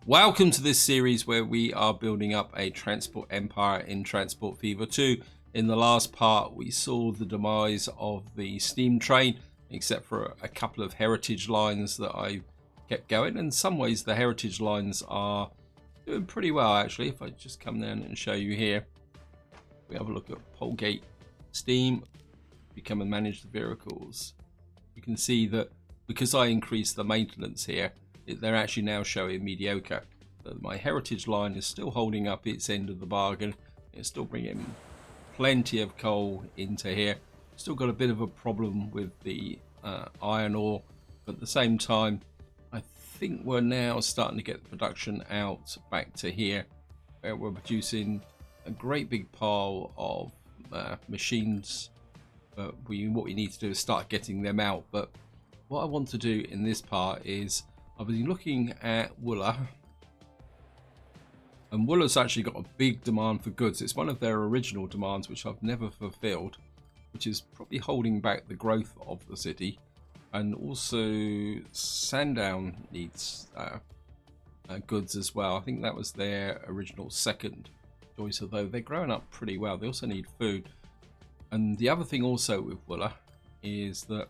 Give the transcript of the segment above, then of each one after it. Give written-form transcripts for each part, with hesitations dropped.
Welcome to this series where we are building up a transport empire in Transport Fever 2. In the last part, we saw the demise of the steam train, except for a couple of heritage lines that I kept going. In some ways, the heritage lines are doing pretty well, actually. If I just come down and show you here, we have a look at Polegate Steam, become and manage the vehicles. You can see that because I increased the maintenance here, they're actually now showing mediocre. My heritage line is still holding up its end of the bargain. It's still bringing plenty of coal into here. Still got a bit of a problem with the iron ore, but at the same time, I think we're now starting to get the production out back to here, where we're producing a great big pile of machines. But what we need to do is start getting them out. But what I want to do in this part is I've been looking at Wooler, and Wooler's actually got a big demand for goods. It's one of their original demands, which I've never fulfilled, which is probably holding back the growth of the city. And also Sandown needs goods as well. I think that was their original second choice, although they're growing up pretty well. They also need food. And the other thing also with Wooler is that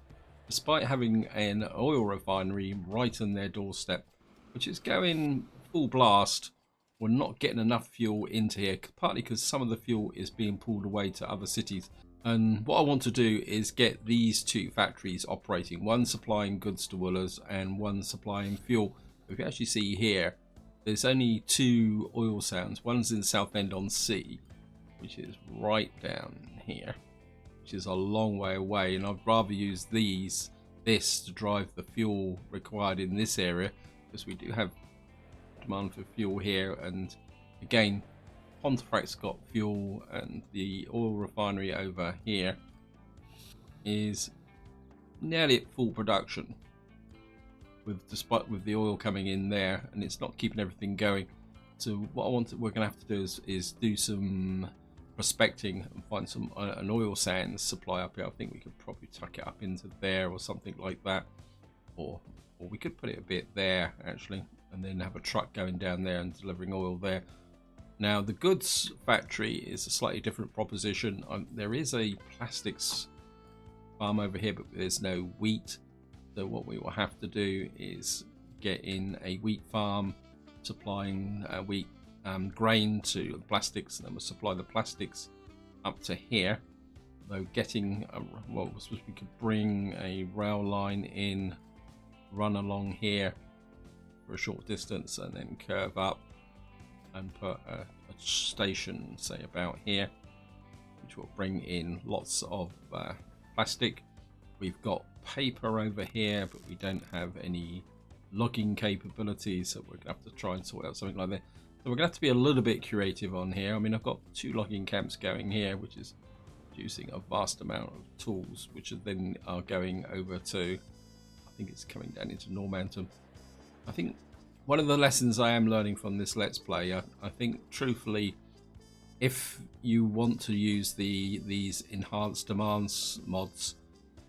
despite having an oil refinery right on their doorstep, which is going full blast, we're not getting enough fuel into here, partly because some of the fuel is being pulled away to other cities. And what I want to do is get these two factories operating, one supplying goods to Woolers and one supplying fuel. If you actually see here, there's only two oil sands. One's in Southend-on-Sea, which is right down here, which is a long way away, and I'd rather use this to drive the fuel required in this area, because we do have demand for fuel here. And again, Pontefract's got fuel, and the oil refinery over here is nearly at full production, despite the oil coming in there, and it's not keeping everything going. So what we're going to have to do is do some prospecting and find an oil sands supply up here. I think we could probably tuck it up into there or something like that, or we could put it a bit there actually, and then have a truck going down there and delivering oil there. Now the goods factory is a slightly different proposition. There is a plastics farm over here, but there's no wheat, so what we will have to do is get in a wheat farm supplying wheat grain to the plastics, and then we'll supply the plastics up to here. Though getting we could bring a rail line in, run along here for a short distance, and then curve up and put a station, say about here, which will bring in lots of plastic. We've got paper over here, but we don't have any logging capabilities, so we're gonna have to try and sort out something like that. So we're going to have to be a little bit creative on here. I mean, I've got two logging camps going here, which is producing a vast amount of tools, which then are going over to, I think it's coming down into Normanton. I think one of the lessons I am learning from this Let's Play, I think truthfully, if you want to use these enhanced demands mods,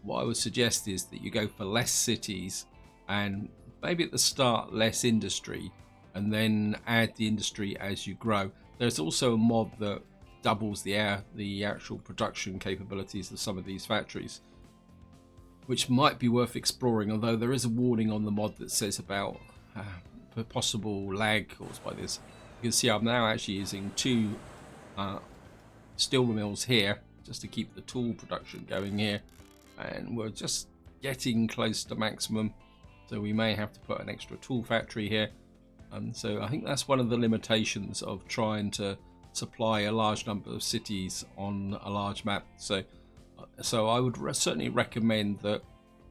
what I would suggest is that you go for less cities and maybe at the start less industry, and then add the industry as you grow. There's also a mod that doubles the actual production capabilities of some of these factories, which might be worth exploring, although there is a warning on the mod that says about possible lag caused by this. You can see I'm now actually using two steel mills here just to keep the tool production going here, and we're just getting close to maximum, so we may have to put an extra tool factory here. And so I think that's one of the limitations of trying to supply a large number of cities on a large map. So I would certainly recommend that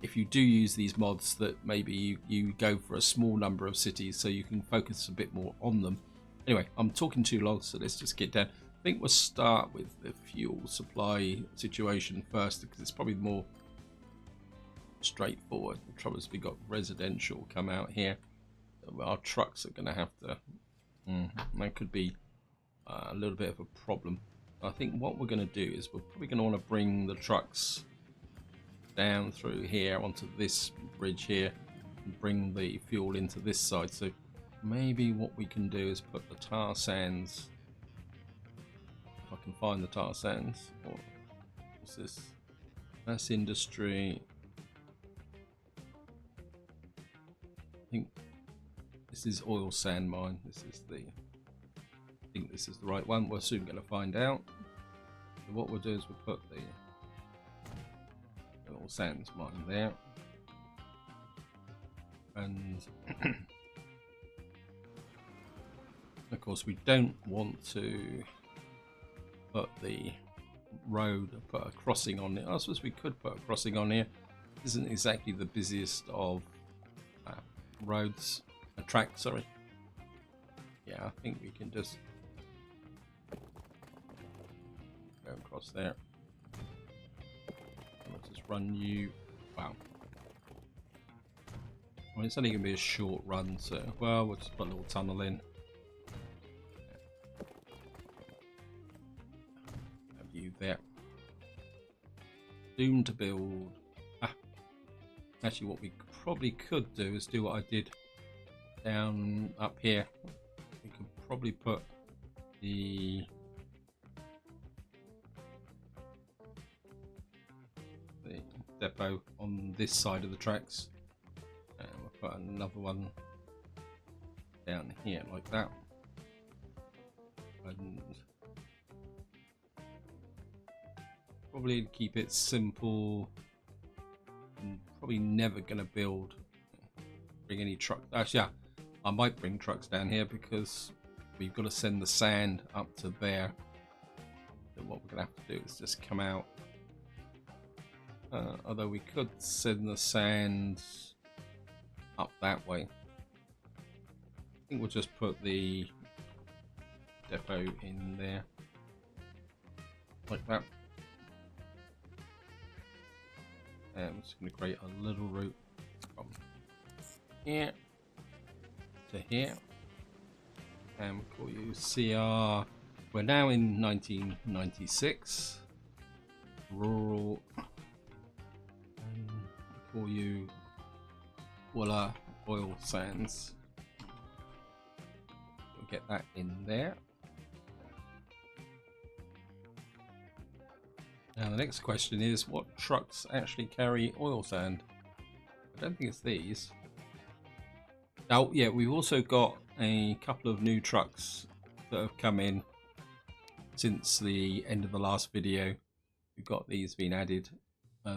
if you do use these mods, that maybe you go for a small number of cities so you can focus a bit more on them. Anyway, I'm talking too long, so let's just get down. I think we'll start with the fuel supply situation first, because it's probably more straightforward. The trouble is we've got residential come out here. Our trucks are going to have to, that could be a little bit of a problem. I think what we're going to do is we're probably going to want to bring the trucks down through here onto this bridge here and bring the fuel into this side. So maybe what we can do is put the tar sands, if I can find the tar sands, or what's this? That's industry. I think this is oil sand mine. This is the, I think this is the right one. We're soon going to find out. So what we'll do is we'll put the oil sands mine there. And of course we don't want to put the road, put a crossing on it. I suppose we could put a crossing on here. This isn't exactly the busiest of roads, track, sorry. Yeah, I think we can just go across there. Let's just run you. Wow. Well, it's only going to be a short run, so, well, we'll just put a little tunnel in. Have you there. Doomed to build. Actually, what we probably could do is do what I did down up here. We could probably put the depot on this side of the tracks, and we'll put another one down here like that, and probably keep it simple. I'm probably never going to bring any trucks. Actually, yeah, I might bring trucks down here because we've got to send the sand up to there. So what we're going to have to do is just come out. Although we could send the sand up that way. I think we'll just put the depot in there like that. And I'm just going to create a little route from here to here, and we'll call you CR. We're now in 1996, rural, and we'll call you Willa Oil Sands. We'll get that in there. Now the next question is, what trucks actually carry oil sand? I don't think it's these. Oh yeah, we've also got a couple of new trucks that have come in since the end of the last video. We've got these being added.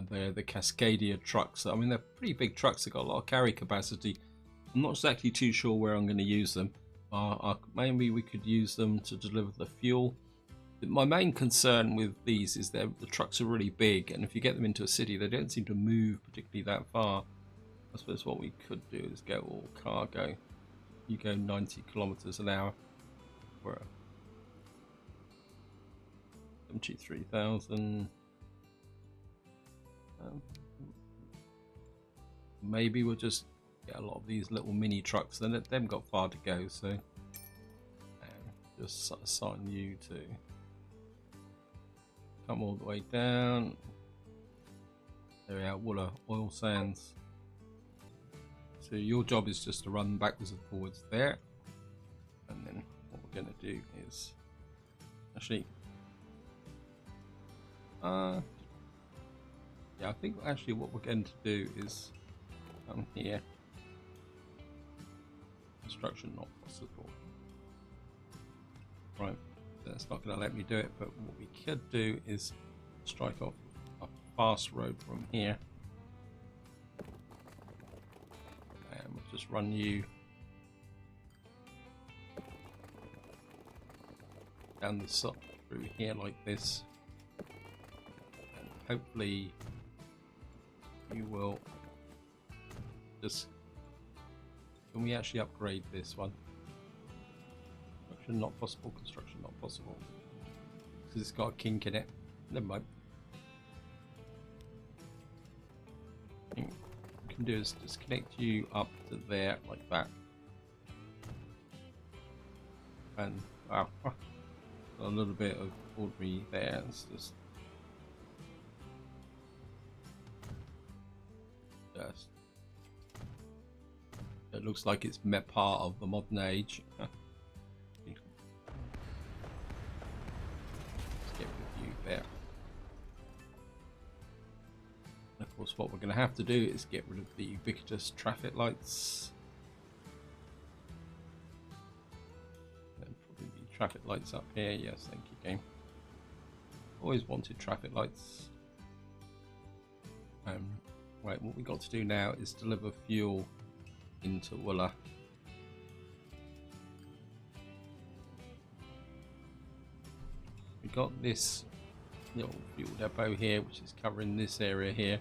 They're the Cascadia trucks. I mean, they're pretty big trucks. They've got a lot of carry capacity. I'm not exactly too sure where I'm going to use them. Maybe we could use them to deliver the fuel. My main concern with these is that the trucks are really big, and if you get them into a city, they don't seem to move particularly that far. I suppose what we could do is go all cargo. You go 90 kilometers an hour. We're 73,000. Maybe we'll just get a lot of these little mini trucks. They haven't got far to go, so just assign you to come all the way down. There we are, Willa Oil Sands. So your job is just to run backwards and forwards there, and then what we're going to do is actually yeah, I think actually what we're going to do is come here. Construction not possible. Right, that's not going to let me do it, but what we could do is strike off a fast road from here, and we'll just run you down the side through here like this, and hopefully you will just, can we actually upgrade this one? Construction not possible, construction not possible, because it's got a kink in it. Never mind. What we can do is just connect you up to there like that, and wow, a little bit of ordinary there. It's just a looks like it's met part of the modern age. Let's get rid of you there. And of course, what we're going to have to do is get rid of the ubiquitous traffic lights. And probably the traffic lights up here. Yes, thank you, game. Always wanted traffic lights. Right, what we got to do now is deliver fuel into Wooler. We got this little fuel depot here, which is covering this area here.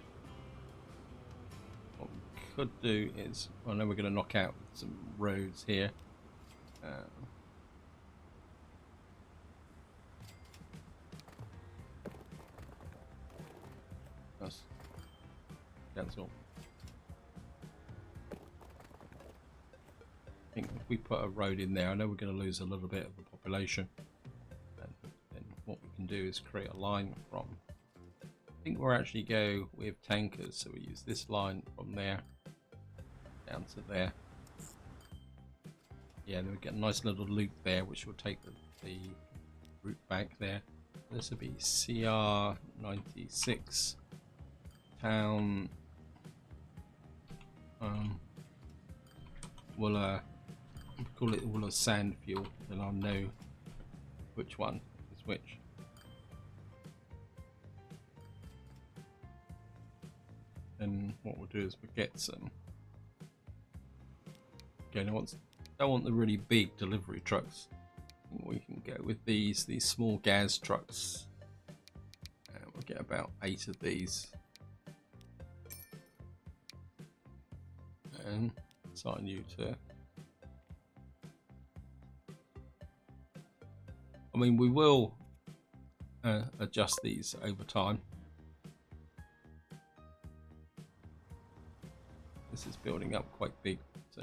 What we could do is, well, I know we're going to knock out some roads here. That's cancel. I think if we put a road in there, I know we're going to lose a little bit of the population. And then what we can do is create a line from, I think we'll actually go with tankers, so we use this line from there down to there. Yeah, then we get a nice little loop there, which will take the route back there. This will be CR96 town Wooler, call it Wooler sand fuel, then I'll know which one is which. Then what we'll do is we'll get some. Okay, now don't want the really big delivery trucks. We can go with these small gas trucks, and we'll get about 8 of these. And assign you to, I mean, we will adjust these over time. This is building up quite big, so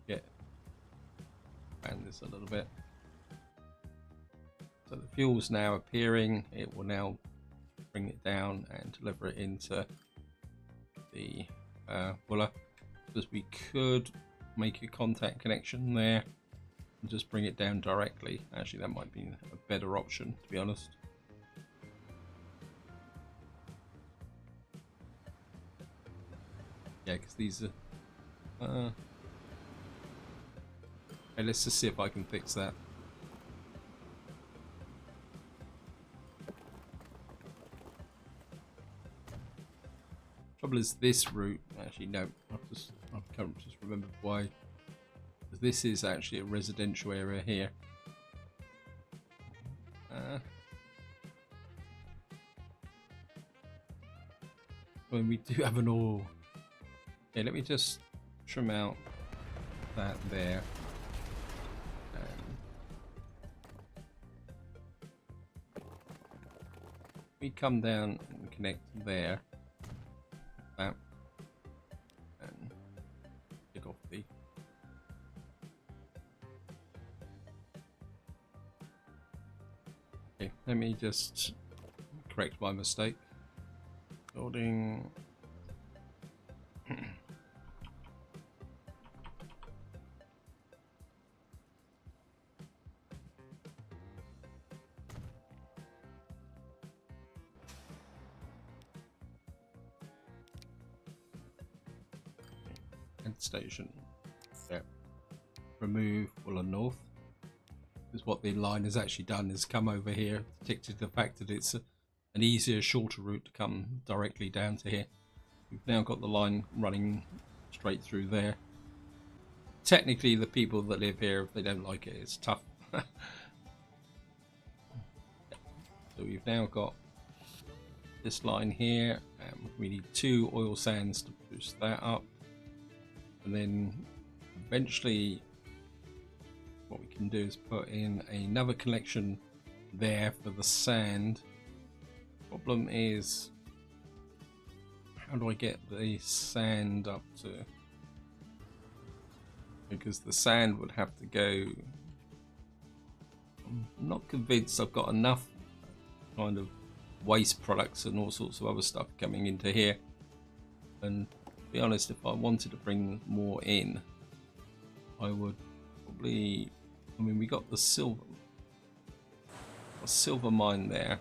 expand this a little bit. So the fuel's now appearing. It will now bring it down and deliver it into the Wooler. Because we could make a contact connection there and just bring it down directly. Actually, that might be a better option, to be honest. Yeah, because these are okay, let's just see if I can fix that. Trouble is, this route, actually no, I can't just remember why. This is actually a residential area here. When we do have an oil. Okay, let me just trim out that there. We come down and connect there. That. And take off the. Okay, let me just correct my mistake. Building. Station. There. Remove Wooler North. Because what the line has actually done is come over here, detected the fact that it's an easier, shorter route to come directly down to here. We've now got the line running straight through there. Technically, the people that live here, if they don't like it, it's tough. So we've now got this line here, and we need 2 oil sands to boost that up. And then eventually what we can do is put in another connection there for the sand. Problem is, how do I get the sand up to? Because the sand would have to go. I'm not convinced I've got enough kind of waste products and all sorts of other stuff coming into here. And to be honest, if I wanted to bring more in, I would probably, I mean, we got the silver mine there.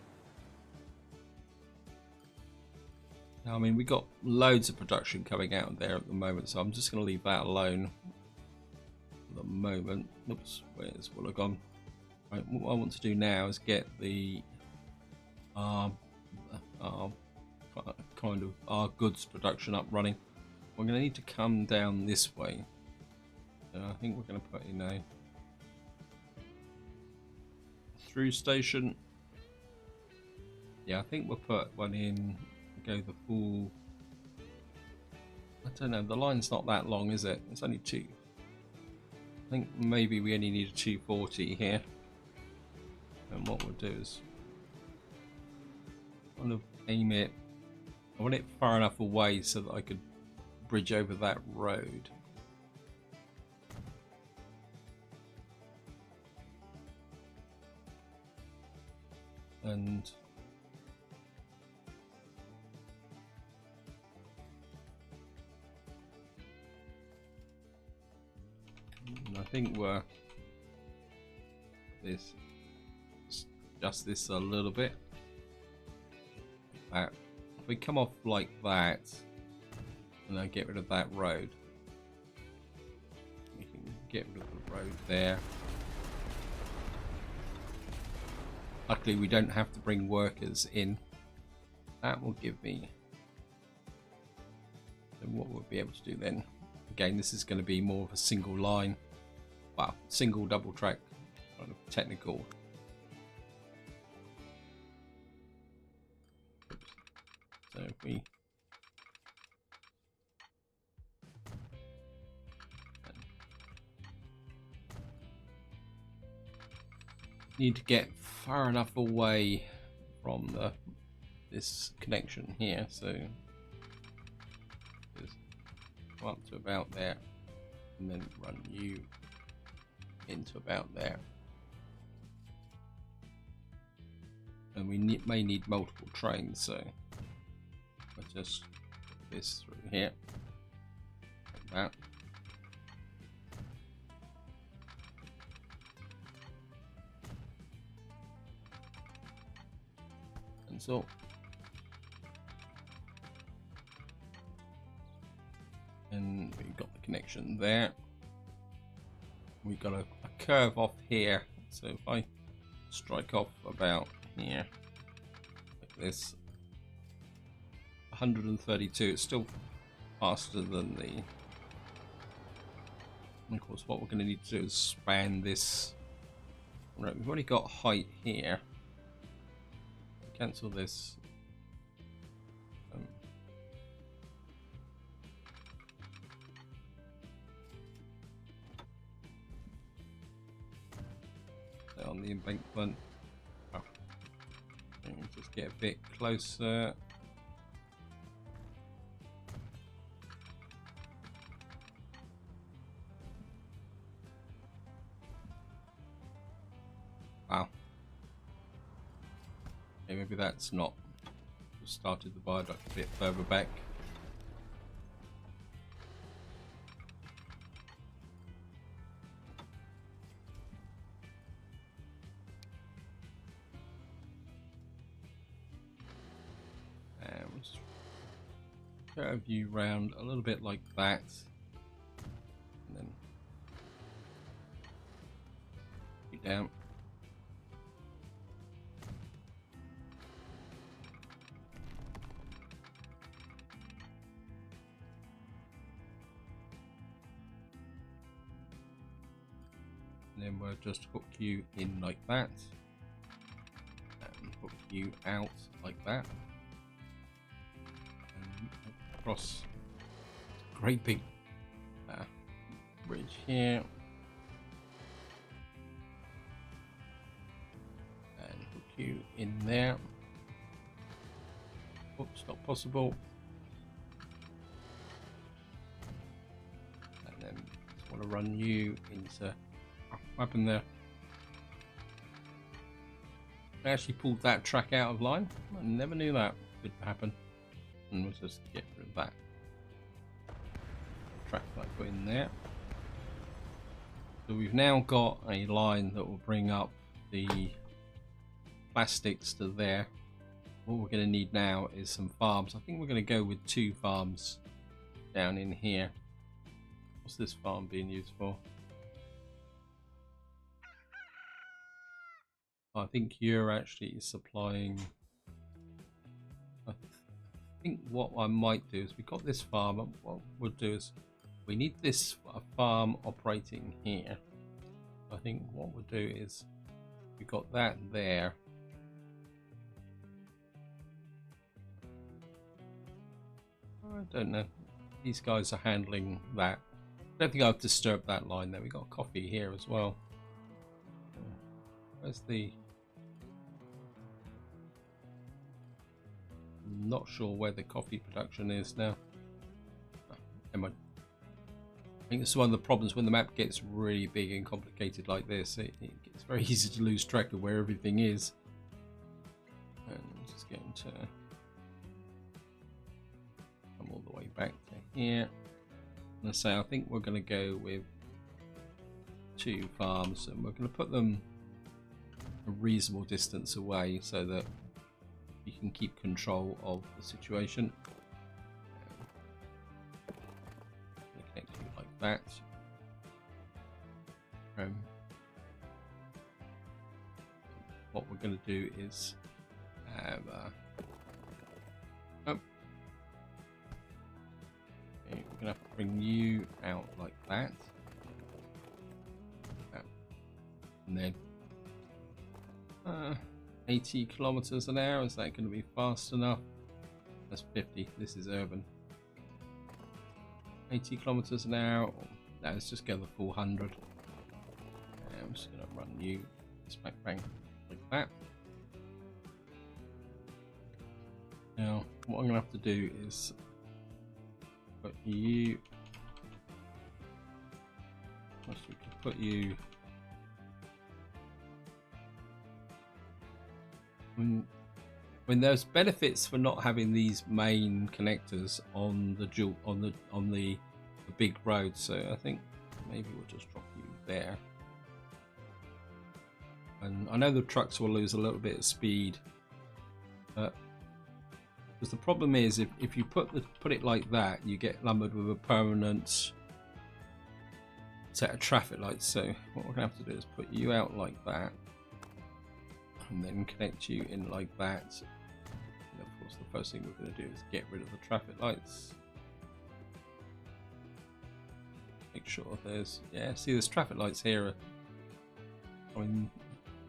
I mean, we got loads of production coming out there at the moment, so I'm just going to leave that alone for the moment. Oops, where's Willa gone? Right, what I want to do now is get the kind of our goods production up running. We're going to need to come down this way. So I think we're going to put in a through station. Yeah, I think we'll put one in. Go the full. I don't know. The line's not that long, is it? It's only 2. I think maybe we only need a 240 here. And what we'll do is kind of aim it. I want it far enough away so that I could bridge over that road. And I think we're this, adjust this a little bit. If we come off like that and then get rid of that road, we can get rid of the road there. Luckily we don't have to bring workers in. That will give me, so what we'll be able to do then, again this is going to be more of a single line, well, single double track kind of technical. So if we need to get far enough away from this connection here, so just go up to about there and then run you into about there, and we may need multiple trains, so I'll just put this through here like that. And so and we've got the connection there. We've got a curve off here, so if I strike off about here like this, 132, it's still faster than the, and of course what we're going to need to do is span this. Right, we've already got height here. Cancel this. On the embankment. Oh. Just get a bit closer. Wow. Okay, maybe that's not. Just started the viaduct a bit further back. Curve you round a little bit like that, and then you down. And then we'll just hook you in like that, and hook you out like that. Across great big bridge here, and hook you in there. Oops, not possible. And then just want to run you into. Oh, what happened there? I actually pulled that track out of line. I never knew that could happen. And we'll just get rid of that track that I put in there. So we've now got a line that will bring up the plastics to there. What we're going to need now is some farms. I think we're going to go with 2 farms down in here. What's this farm being used for? I think you're actually supplying. I think what I might do is we've got this farm, and what we'll do is we need this farm operating here. I think what we'll do is we've got that there. I don't know. These guys are handling that. I don't think I've disturbed that line there. We've got coffee here as well. Where's the... I'm not sure where the coffee production is now. Oh, never mind. I think this is one of the problems when the map gets really big and complicated like this. It gets very easy to lose track of where everything is. And I'm just going to come all the way back to here. And I say I think we're going to go with 2 farms, and we're going to put them a reasonable distance away so that you can keep control of the situation. Connect you like that. What we're going to do is have we're going to have to bring you out like that, and then 80 kilometers an hour. Is that going to be fast enough? That's 50. This is urban. 80 kilometers an hour. No, let's just go the full 100. I'm just going to run you smack bang like that. Now, what I'm going to have to do is put you. We can put you. When there's benefits for not having these main connectors on the big road, so I think maybe we'll just drop you there. And I know the trucks will lose a little bit of speed, because the problem is if you put it like that, you get lumbered with a permanent set of traffic lights. So what we're gonna have to do is put you out like that, and then connect you in like that. And of course the first thing we're going to do is get rid of the traffic lights. Make sure there's, yeah, see there's traffic lights here. I mean,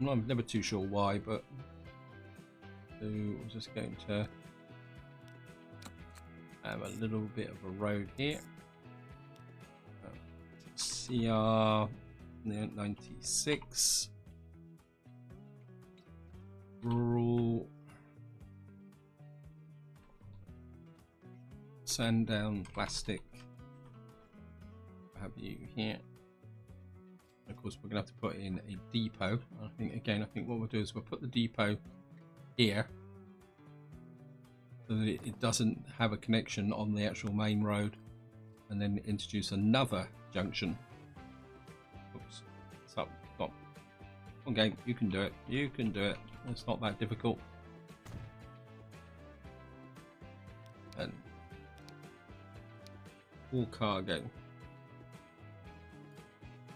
I'm never too sure why, but so we're just going to have a little bit of a road here. CR 96. Rural sand down plastic. Have you here? Of course, we're going to have to put in a depot. I think what we'll do is we'll put the depot here so that it doesn't have a connection on the actual main road, and then introduce another junction. Oops, stop. Okay, you can do it. You can do it. It's not that difficult. And all cargo.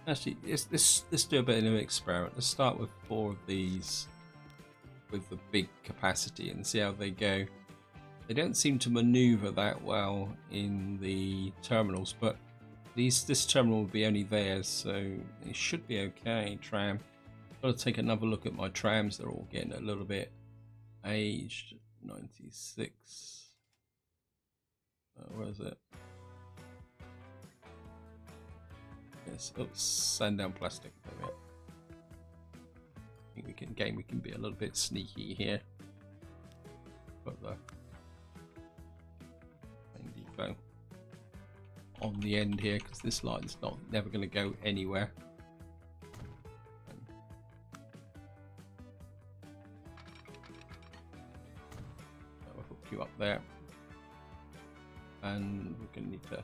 Actually, let's do a bit of an experiment. Let's start with 4 of these with the big capacity and see how they go. They don't seem to maneuver that well in the terminals, but this terminal will be only theirs, so it should be okay. Tram. Got to take another look at my trams. They're all getting a little bit aged. 96. Where is it? Yes. Oops. Sand down plastic. There I think we can be a little bit sneaky here. Put the main depot on the end here, because this line's never going to go anywhere. You up there, and we're going to need to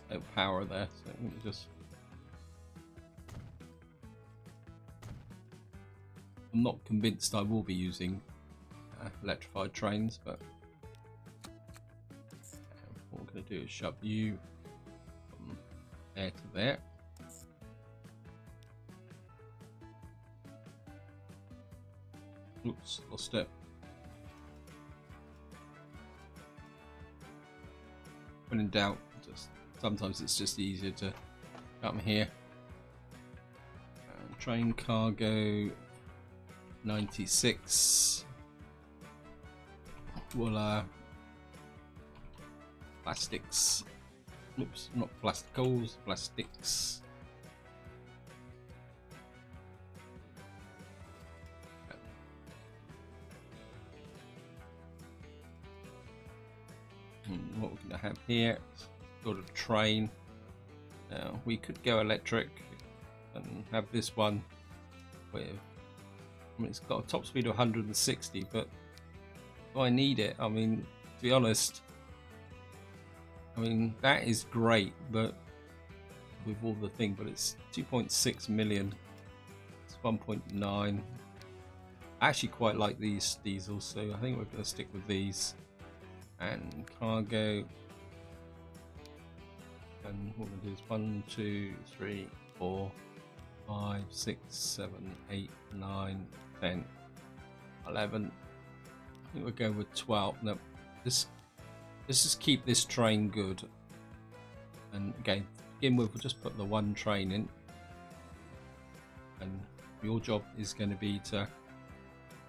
no power there, so let me just. I'm not convinced I will be using electrified trains, but what we're going to do is shove you from there to there. Oops, lost it. When in doubt, sometimes it's just easier to come here. Train cargo 96. Well, plastics. Oops, not plasticals, plastics. What we're going to have here, sort of train. Now we could go electric and have this one with, I mean, it's got a top speed of 160, but do I need it? I mean, to be honest, I mean, that is great, but with all the thing, but it's 2.6 million, it's 1.9. I actually quite like these diesels, so I think we're going to stick with these. And cargo, and what we're going to do is 1, 2, 3, 4, 5, 6, 7, 8, 9, 10, 11. I think we'll go with 12. No, let's just keep this train good. And again, to begin with, we'll just put the one train in. And your job is going to be to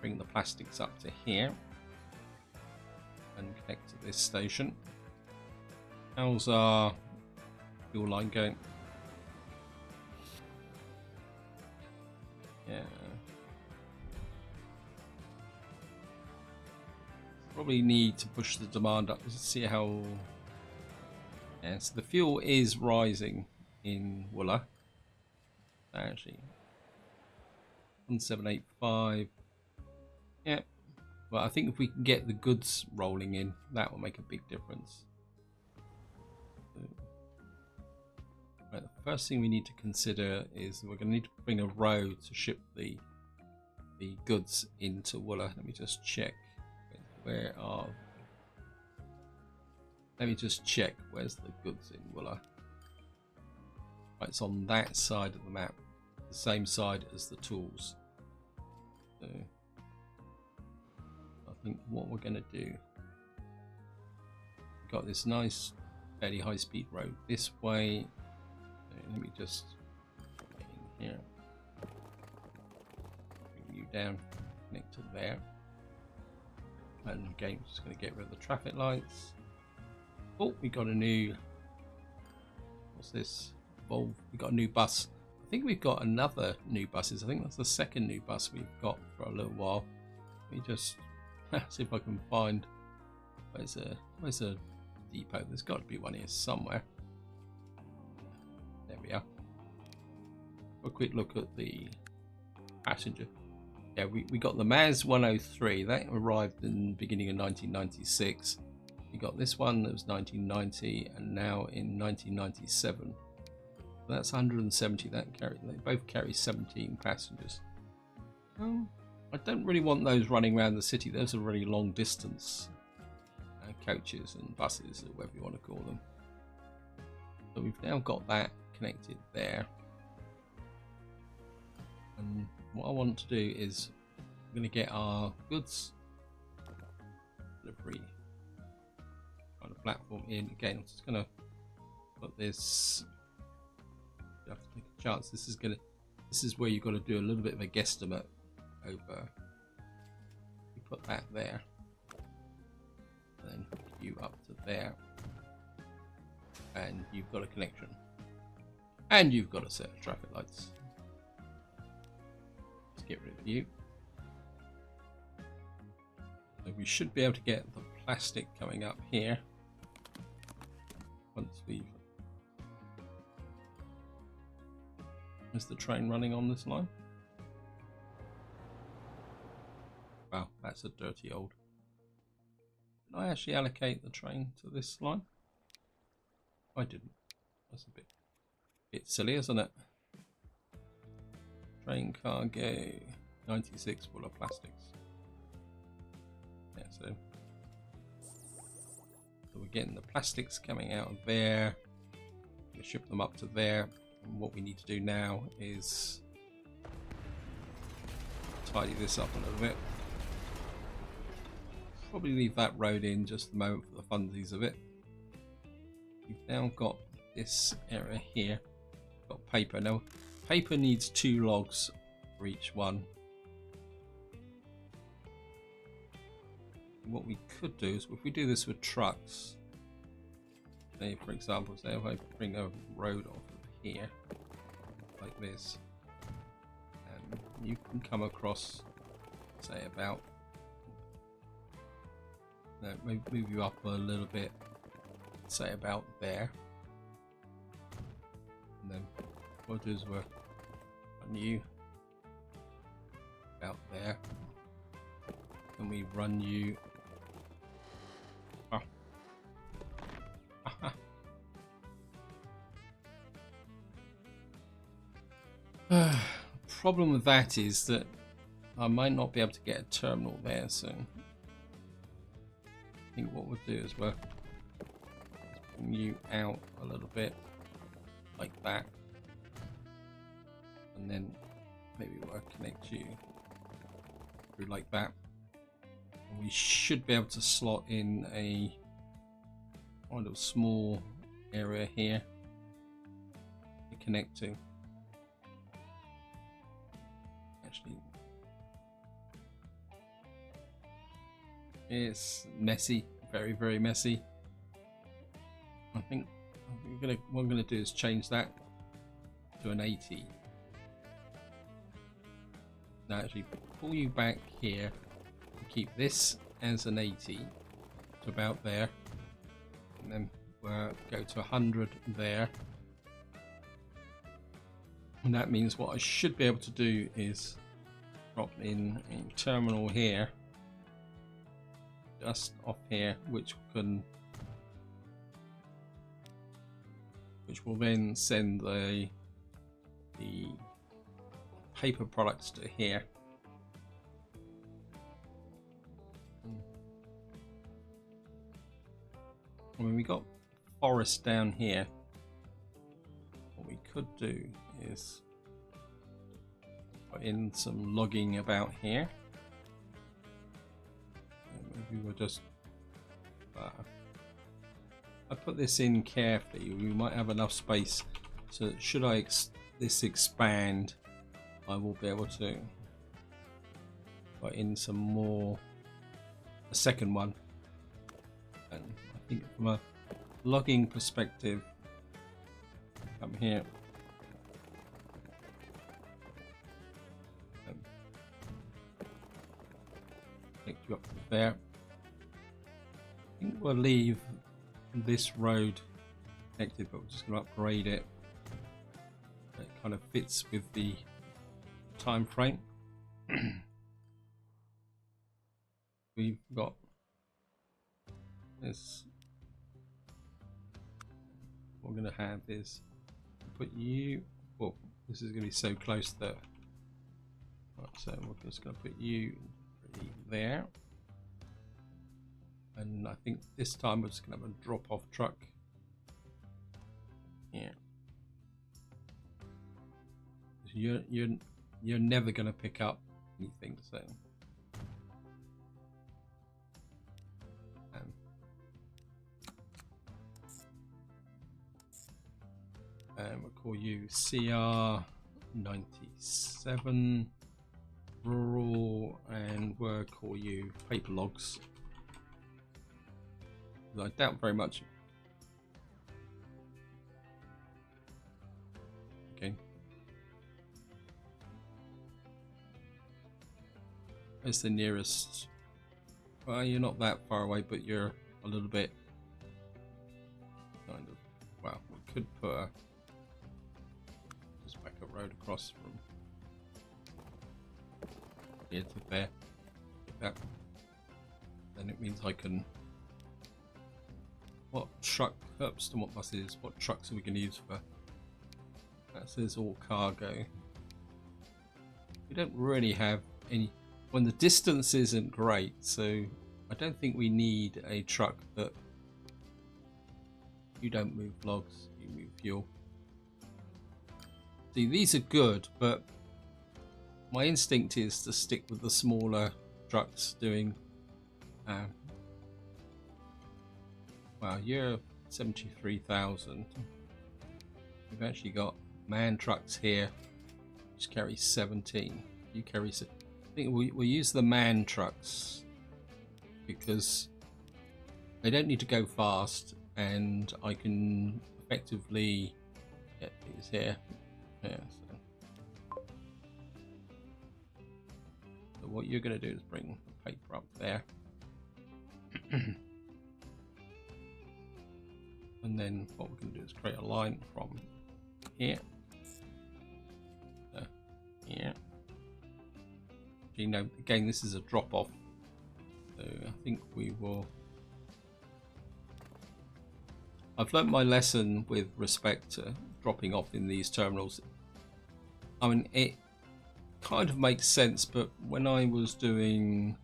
bring the plastics up to here and connect to this station. How's our fuel line going? Yeah. Probably need to push the demand up to see how. Yeah, so the fuel is rising in Wooler. Actually, 1785. Yeah. Well, I think if we can get the goods rolling in, that will make a big difference. Right, the first thing we need to consider is we're going to need to bring a road to ship the goods into Wooler. Let me just check. Where are? Let me just check. Where's the goods in Wooler? Right, it's on that side of the map, the same side as the tools. So, I think what we're going to do, we've got this nice fairly high speed road this way. Let me just get in here, bring you down, connect to there, and again just going to get rid of the traffic lights. Oh, we got a new, what's this? Well, we got a new bus. I think we've got another new buses. I think that's the second new bus we've got for a little while. Let me just see if I can find, where's a depot? There's got to be one here somewhere. There we are. A quick look at the passenger. Yeah, we got the MAZ 103 that arrived in the beginning of 1996. We got this one that was 1990, and now in 1997. So that's 170. They both carry 17 passengers. I don't really want those running around the city. Those are really long distance coaches and buses, or whatever you want to call them. So we've now got that connected there. And what I want to do is we're going to get our goods delivery kind of platform in. Again, I'm just going to put this. You have to take a chance. This is where you've got to do a little bit of a guesstimate over. You put that there, and then you up to there, and you've got a connection, and you've got a set of traffic lights. Let's get rid of you. So we should be able to get the plastic coming up here once we've. Is the train running on this line? Wow, that's a dirty old. Did I actually allocate the train to this line? I didn't. That's a bit silly, isn't it? Train cargo 96 full of plastics. Yeah, so we're getting the plastics coming out of there. We ship them up to there. And what we need to do now is tidy this up a little bit. Probably leave that road in just a moment for the funsies of it. We've now got this area here. Got paper. Now, paper needs 2 logs for each one. What we could do is, if we do this with trucks, say for example, say if I bring a road off of here, like this, and you can come across, say about, move you up a little bit, say about there, and then what we'll do is we'll run you about there, and we run you problem with that is that I might not be able to get a terminal there, so I think what we'll do is we'll bring you out a little bit like that, and then maybe we'll connect you through like that, and we should be able to slot in a kind of small area here to connect to. Actually, it's messy, very, very messy. I think what I'm gonna do is change that to an 80. Now actually pull you back here and keep this as an 80 to about there, and then we'll go to 100 there. And that means what I should be able to do is drop in a terminal here, just off here, which will then send the paper products to here. I mean, we got forest down here. What we could do is put in some logging about here. Maybe we'll just I put this in carefully. We might have enough space, so should this expand, I will be able to put in some more, a second one. And I think from a logging perspective, come here. Take you up to there. I think we'll leave this road connected, but we're just going to upgrade it. It kind of fits with the time frame. We've got this. What we're going to have is put you. Well, this is going to be so close that. Right, so we're just going to put you there. And I think this time we're just going to have a drop-off truck. Yeah. You're never going to pick up anything, so. And we'll call you CR97 rural, and we'll call you paper logs. I doubt very much. Okay. Where's the nearest? Well, you're not that far away, but you're a little bit kind of. Well, we could put just back a road across from here to there. Like that. Then it means I can what truck, oops, what buses, what trucks are we going to use for? That says all cargo. We don't really have any, when the distance isn't great, so I don't think we need a truck that, you don't move logs, you move fuel. See, these are good, but my instinct is to stick with the smaller trucks doing, well, year 73,000. We've actually got MailAnd trucks here, which carry 17. You carry, I think we'll use the MailAnd trucks because they don't need to go fast, and I can effectively get these here. Yeah, so what you're going to do is bring the paper up there. And then what we're going to do is create a line from here to here. You know, again, this is a drop off, so I think we will. I've learnt my lesson with respect to dropping off in these terminals. I mean, it kind of makes sense, but when I was doing,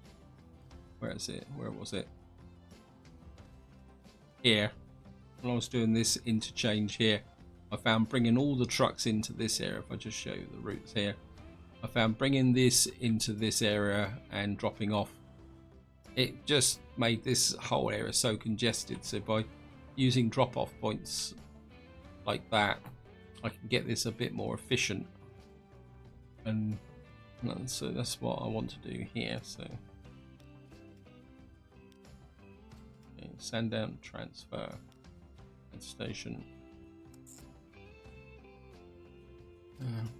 where is it? Where was it? Here. When I was doing this interchange here, I found bringing all the trucks into this area. If I just show you the routes here, I found bringing this into this area and dropping off, it just made this whole area so congested. So by using drop-off points like that, I can get this a bit more efficient, and so that's what I want to do here. So okay, Sandown transfer station, and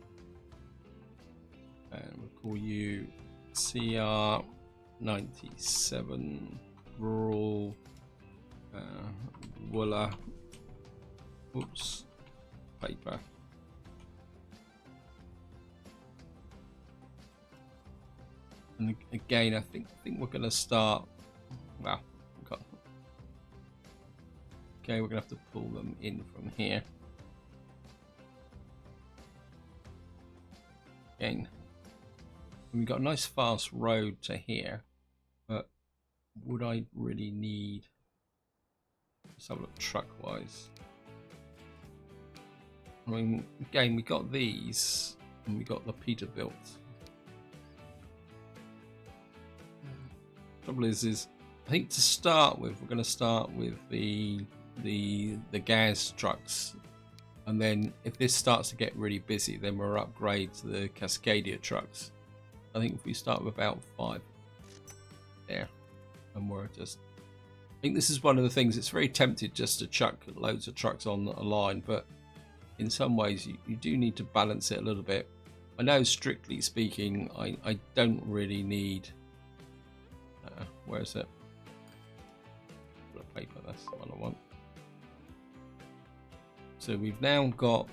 we'll call you CR97 rural Wooler, oops, paper. And again, I think we're going to start, well, okay, we're going to have to pull them in from here. Again, we've got a nice fast road to here, but would I really need, let's have a look truck wise. I mean, again, we got these and we got the Peterbilt. Trouble is I think to start with, we're going to start with the gas trucks, and then if this starts to get really busy, then we'll upgrade to the Cascadia trucks. I think if we start with about 5 there, and we're just, I think this is one of the things, it's very tempted just to chuck loads of trucks on a line, but in some ways you do need to balance it a little bit. I know strictly speaking I don't really need, where is it? Paper, that's the one I want. So we've now got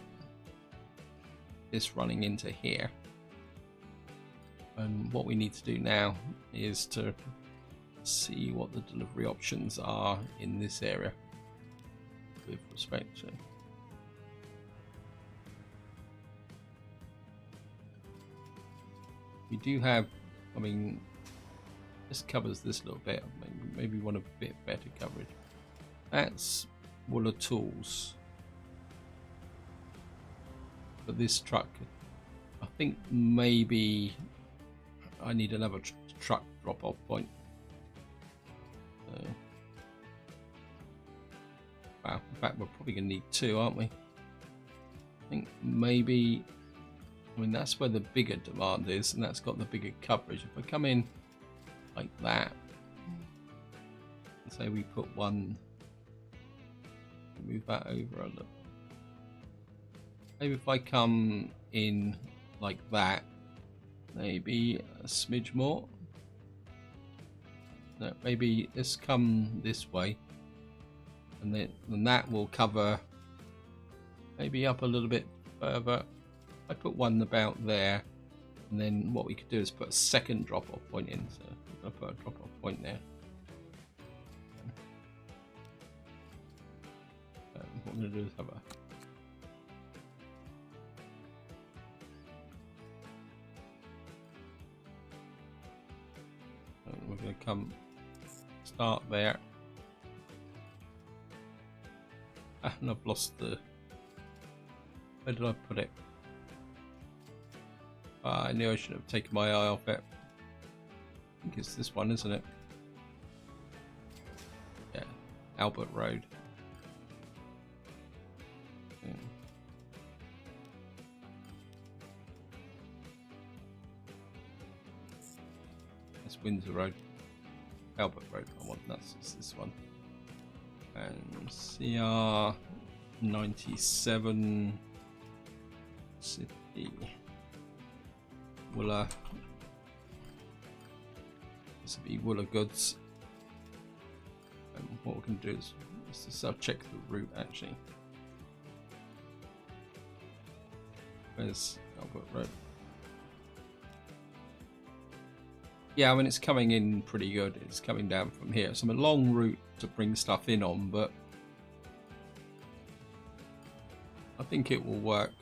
this running into here, and what we need to do now is to see what the delivery options are in this area with respect to, we do have, I mean, this covers this little bit. Maybe want a bit better coverage. That's Wooler Tools. For this truck, I think maybe I need another truck drop-off point. Wow, in fact, we're probably going to need 2, aren't we? I think maybe, I mean, that's where the bigger demand is, and that's got the bigger coverage. If I come in like that, and say we put one, move that over a little. Maybe if I come in like that, maybe a smidge more. No, maybe let's come this way, and then that will cover maybe up a little bit further. I put one about there, and then what we could do is put a second drop-off point in. So I'm going to put a drop-off point there. what I'm going to do is have a we're going to come start there. And I've lost the, where did I put it? I knew I should have taken my eye off it. I think it's this one, isn't it? Yeah, Albert Road. Yeah. That's Windsor Road. Albert Road, I want that's this one. And CR 97 City Wooler. This will be Wooler Goods. And what we can do is just check the route actually. Where's Albert Road? Yeah, I mean it's coming in pretty good. It's coming down from here. It's a long route to bring stuff in on, but I think it will work.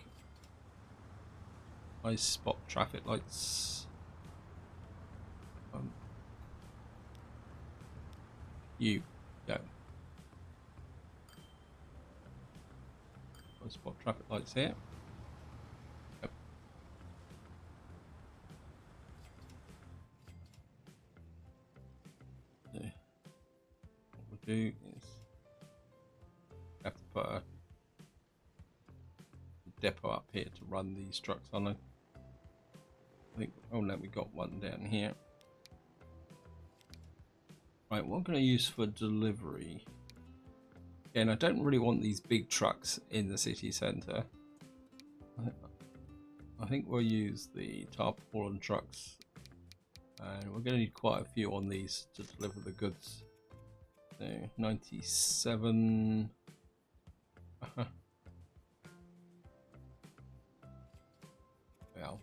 I spot traffic lights. You go. I spot traffic lights here. Yep. So what we'll do is have to put a depot up here to run these trucks on it. I think, oh no, we got one down here. Right, what I'm going to use for delivery. Again, I don't really want these big trucks in the city centre. I think we'll use the tarpaulin trucks, and we're going to need quite a few on these to deliver the goods. So 97. Yeah,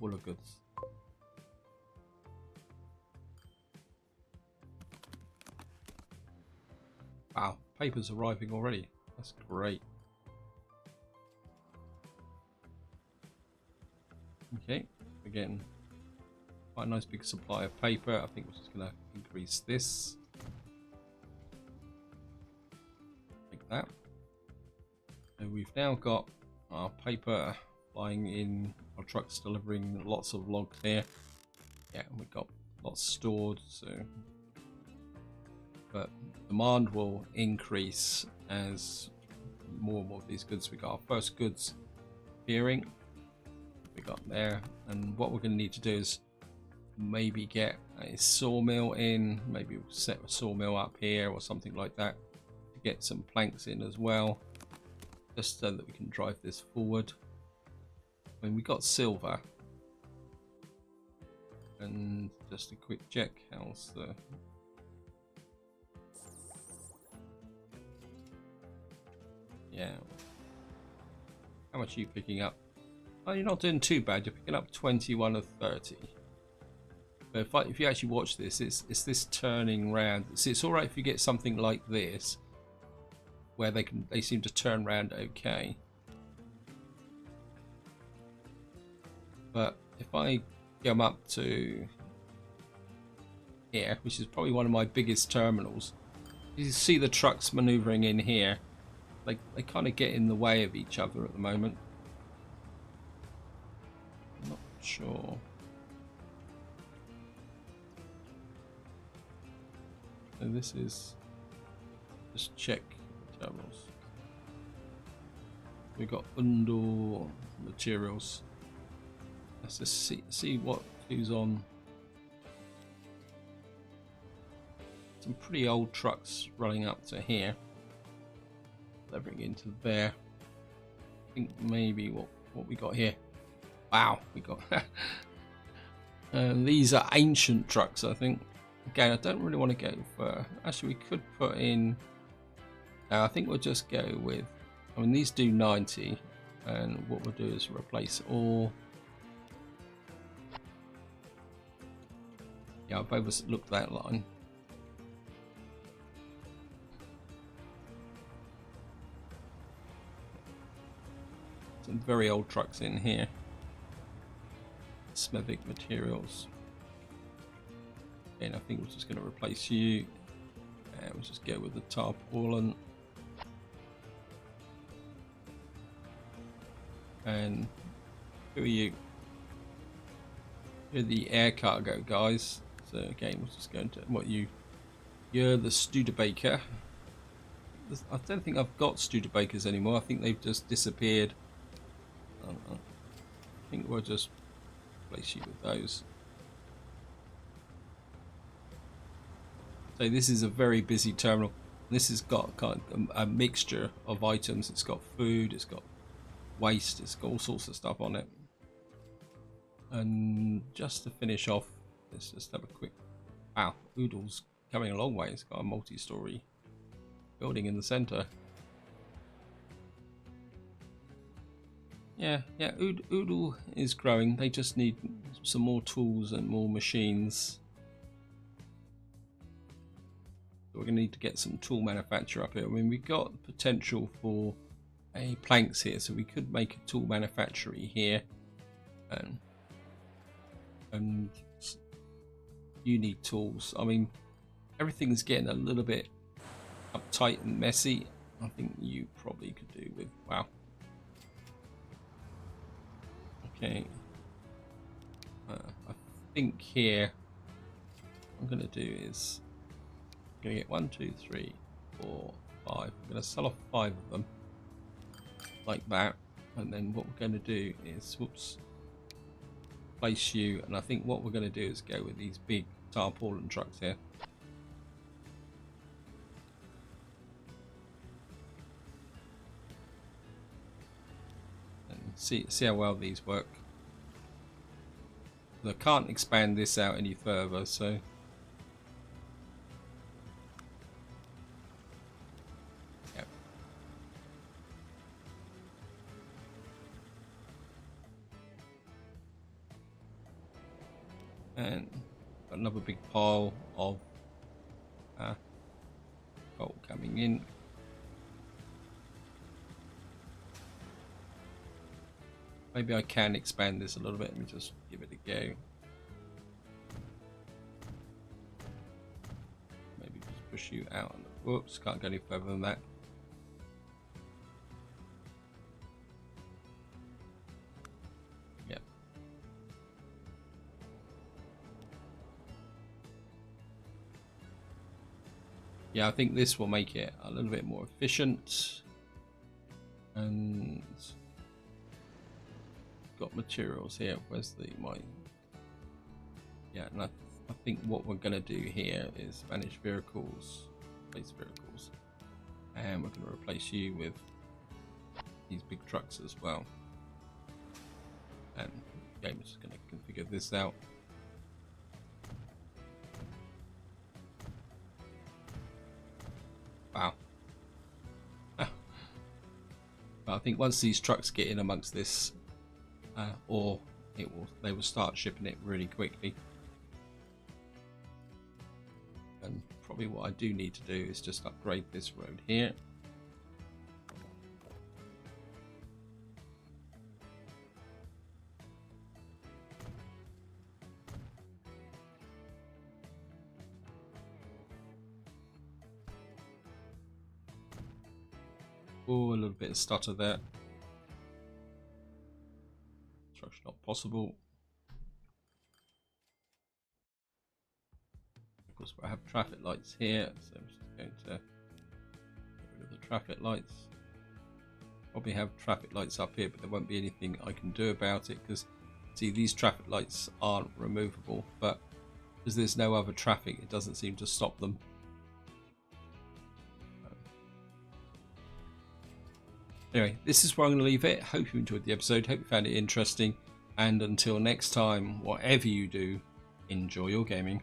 Wooler Goods. Wow, paper's arriving already. That's great. Okay, again, quite a nice big supply of paper. I think we're just going to increase this. Like that. And we've now got our paper flying in, our trucks delivering lots of logs here. Yeah, we've got lots stored, so but demand will increase as more and more of these goods. We got our first goods appearing. We got there, and what we're going to need to do is maybe get a sawmill in. Maybe we'll set a sawmill up here or something like that to get some planks in as well, just so that we can drive this forward. I mean, we got silver, and just a quick check. How's the how much are you picking up? Oh, you're not doing too bad. You're picking up 21 of 30. But if you actually watch this, it's this turning round. See, it's all right if you get something like this, where they seem to turn round okay. But if I come up to here, which is probably one of my biggest terminals, you see the trucks maneuvering in here. They kind of get in the way of each other at the moment. I'm not sure. So this is just check the terminals. We've got bundle materials. Let's just see who's on. Some pretty old trucks running up to here. Delivering into there. I think maybe what we got here. Wow, we got these are ancient trucks, I think. Again, I don't really want to go for, actually we could put in, I think we'll just go with, I mean these do 90, and what we'll do is replace all. Yeah, I've overlooked that line. some very old trucks in here. Smethwick materials. And I think we're just going to replace you. And we'll just go with the tarpaulin. And who are you? You're the air cargo guys. So again, we're just going to you're the Studebaker. I don't think I've got Studebakers anymore. I think they've just disappeared. I think we'll just replace you with those. So this is a very busy terminal. This has got kind of a mixture of items. It's got food, it's got waste, it's got all sorts of stuff on it. And just to finish off, let's just have a quick... Wow, Oodle's coming a long way. It's got a multi-story building in the center. Yeah, Oodle is growing. They just need some more tools and more machines. We're going to need to get some tool manufacture up here. I mean, we've got potential for a planks here, so we could make a tool manufactory here. And you need tools. I mean, everything's getting a little bit uptight and messy. I think you probably could do with... Wow. Okay. I think here what I'm going to do is... I'm going to get 1, 2, 3, 4, 5. I'm going to sell off 5 of them. Like that. And then what we're going to do is... Whoops. Place you, and I think what we're going to do is go with these big tarpaulin trucks here. And see how well these work. I can't expand this out any further, so yep. And another big pile of coal coming in. Maybe I can expand this a little bit. Let me just give it a go. Maybe just push you out. Whoops, can't go any further than that. Yep. Yeah, I think this will make it a little bit more efficient. And got materials here. Where's my... Yeah, and I think what we're going to do here is manage vehicles, replace vehicles, and we're going to replace you with these big trucks as well. And the game is just going to configure this out. Wow. But I think once these trucks get in amongst this, they will start shipping it really quickly. And probably what I do need to do is just upgrade this road here. Oh, a little bit of stutter there. Construction not possible. Of course, I have traffic lights here, so I'm just going to get rid of the traffic lights. Probably have traffic lights up here, but there won't be anything I can do about it because, see, these traffic lights aren't removable, but because there's no other traffic, it doesn't seem to stop them. Anyway, this is where I'm going to leave it. Hope you enjoyed the episode. Hope you found it interesting. And until next time, whatever you do, enjoy your gaming.